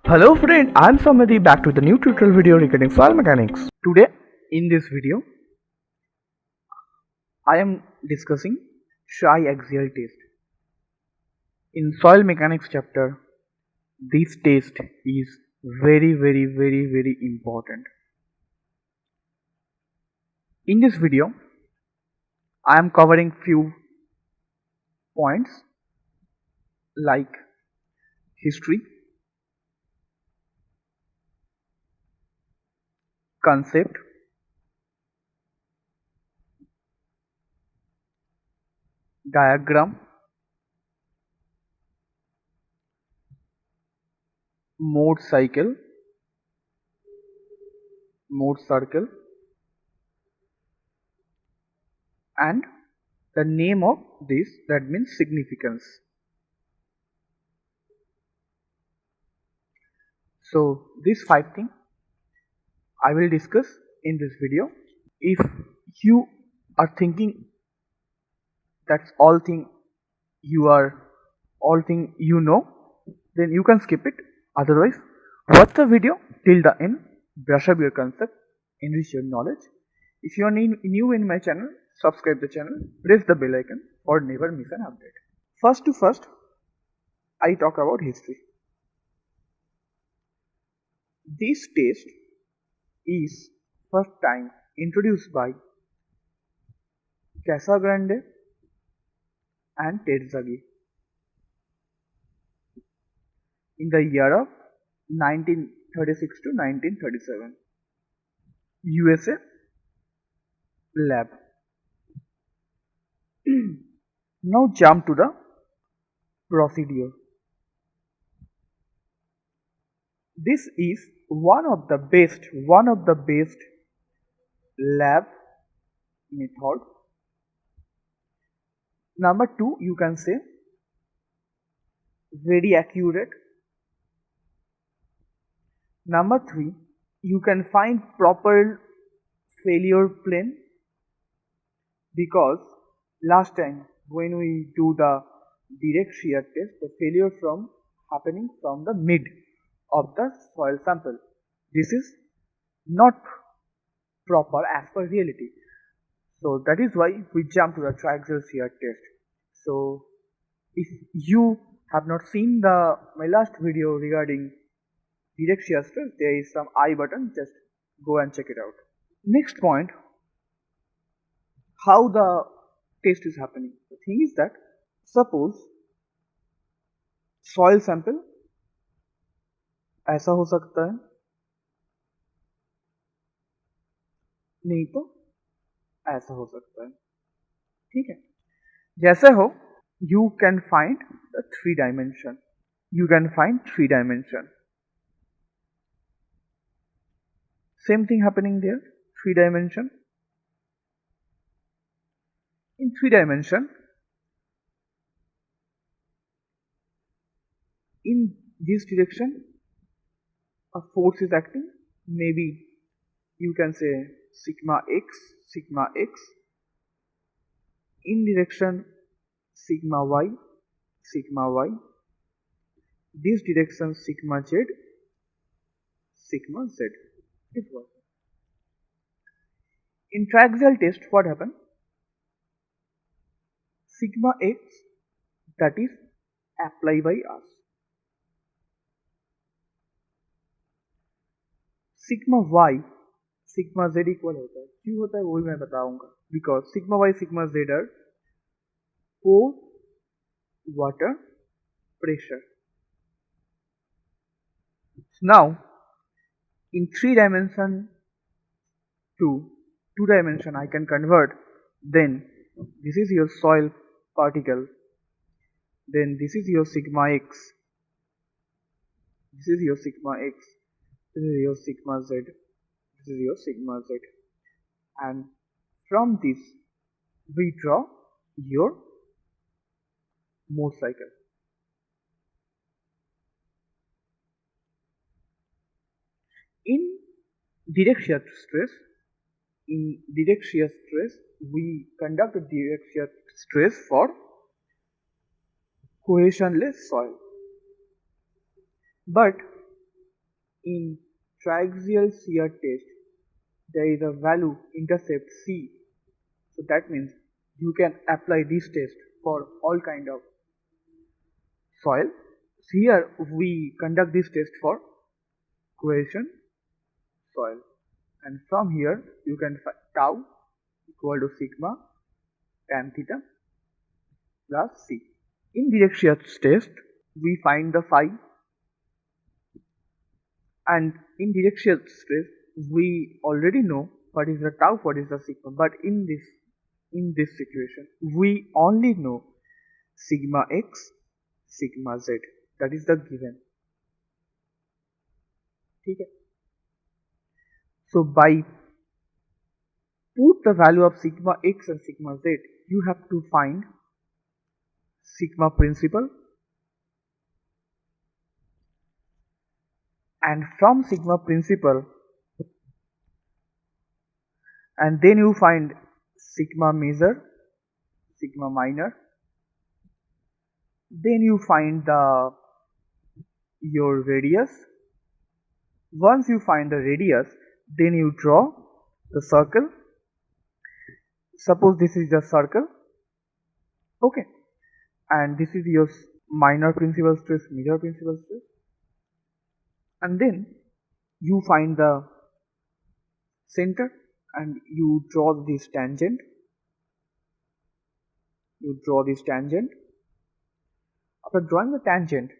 Hello friend, I'm Samadi back to the new tutorial video regarding soil mechanics. Today in this video I am discussing triaxial test. In soil mechanics chapter this test is very important. In this video I am covering few points like history, concept, diagram, mode cycle, mode circle and the name of this, that means significance. So these 5 things I will discuss in this video. If you are thinking that's all thing you know, then you can skip it. Otherwise, watch the video till the end, brush up your concept, enrich your knowledge. If you are new in my channel, subscribe the channel, press the bell icon or never miss an update. First, I talk about history. This test is first time introduced by Casagrande and Terzaghi in the year of 1936 to 1937. USA lab. Now jump to the procedure. This is one of the best lab method. Number 2, you can say very accurate. Number 3, you can find proper failure plane, because last time when we do the direct shear test, the failure from happening from the mid of the soil sample. This is not proper as per reality. So that is why we jump to the triaxial shear test. So if you have not seen my last video regarding direct shear stress, there is some I button, just go and check it out. Next point, how the test is happening. The thing is that suppose soil sample ऐसा हो सकता है, नहीं तो ऐसा हो सकता है. ठीक है, जैसे हो you can find the 3 dimension. You can find 3 dimension. Same thing happening there, 3 dimension. In 3 dimension, in this direction a force is acting, maybe you can say sigma x, in direction sigma y, this direction sigma z. It was. In triaxial test, what happened? Sigma x, that is apply by us. Sigma y, sigma z equal होता है. क्यों होता है वो भी मैं बताऊंगा. Because sigma y, sigma z are pore water pressure. Now in 3 dimension to 2 dimension I can convert. Then this is your soil particle, then this is your sigma x, this is your sigma x, this is your sigma z, this is your sigma z, and from this we draw your mode cycle. In direct shear stress, we conduct a direct shear stress for cohesionless soil. But in triaxial shear test, there is a value intercept C. So that means you can apply this test for all kind of soil. Here we conduct this test for cohesion soil, and from here you can find tau equal to sigma tan theta plus C. In direct shear test we find the phi, and in direct shear stress we already know what is the tau, what is the sigma, but in this situation we only know sigma x, sigma z, that is the given. Okay. So by put the value of sigma x and sigma z, you have to find sigma principal, and from sigma principal, and then you find sigma major, sigma minor, then you find your radius. Once you find the radius, then you draw the circle. Suppose this is the circle, okay, and this is your minor principal stress, major principal stress, and then you find the center and you draw this tangent. You draw this tangent. After drawing the tangent,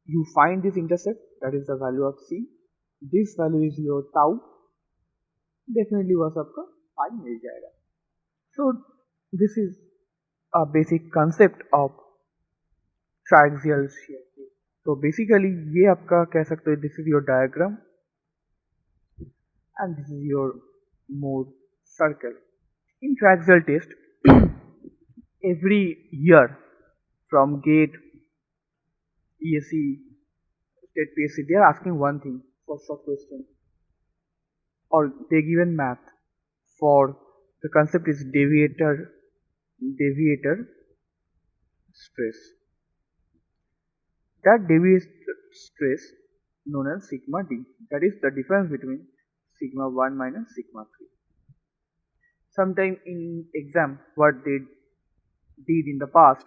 you find this intercept, that is the value of C. This value is your tau. Definitely was आपका पाई मिल जाएगा. So this is a basic concept of triaxial shear. So basically ये आपका कह सकते हो, this is your diagram and this is your mode circle. In triaxial test, every year from GATE, ESE, State PSC, they are asking one thing for short question, or they given math for the concept is deviator stress. That deviator stress known as sigma d, that is the difference between sigma 1 minus sigma 3. Sometime in exam what they did in the past,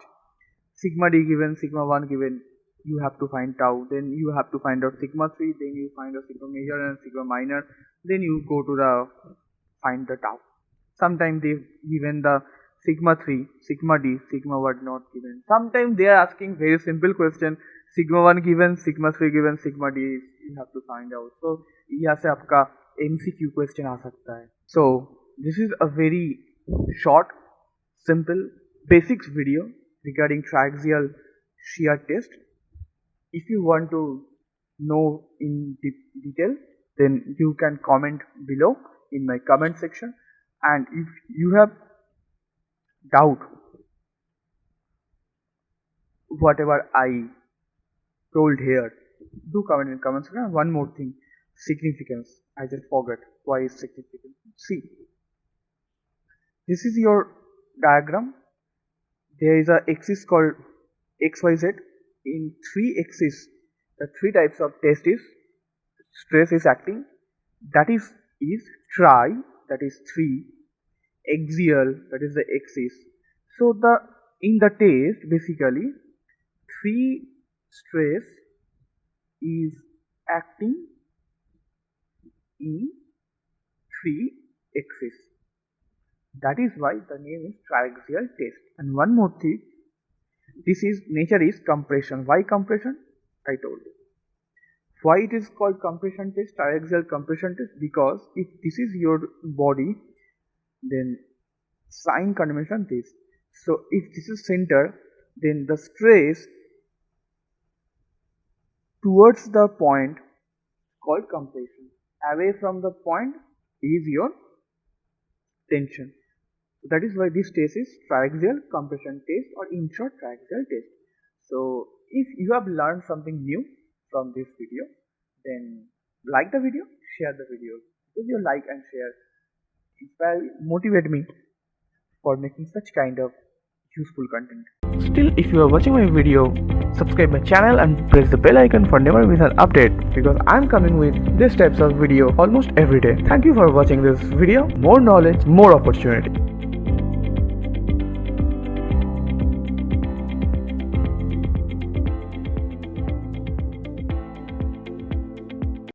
sigma d given, sigma 1 given, you have to find tau, then you have to find out sigma 3, then you find out sigma major and sigma minor, then you go to the find the tau. Sometimes they given the sigma 3, sigma d, sigma 1 not given. Sometimes they are asking very simple question, sigma 1 given, sigma 3 given, sigma d you have to find out. So यहाँ से आपका MCQ question आ सकता है. So this is a very short, simple, basics video regarding triaxial shear test. If you want to know in detail, then you can comment below in my comment section, and if you have doubt whatever I told here, do comment in comment section. One more thing, significance, I just forgot. Why is significant? See, this is your diagram. There is a axis called XYZ. In 3 axes, the 3 types of test is stress is acting, that is tri, that is 3, axial, that is the axis. So the in the test basically 3 stress is acting in 3 axes. That is why the name is triaxial test. And one more thing, this is nature is compression. Why compression? I told you. Why it is called compression test, triaxial compression test? Because if this is your body, then sign convention this. So if this is center, then the stress towards the point called compression. Away from the point is your tension. That is why this test is triaxial compression test, or in short triaxial test. So if you have learned something new from this video, then like the video, share the video. Because your like and share inspire, motivate me for making such kind of useful content. Still, if you are watching my video, subscribe my channel and press the bell icon for never miss an update, because I'm coming with these types of video almost every day. Thank you for watching this video. More knowledge, more opportunity.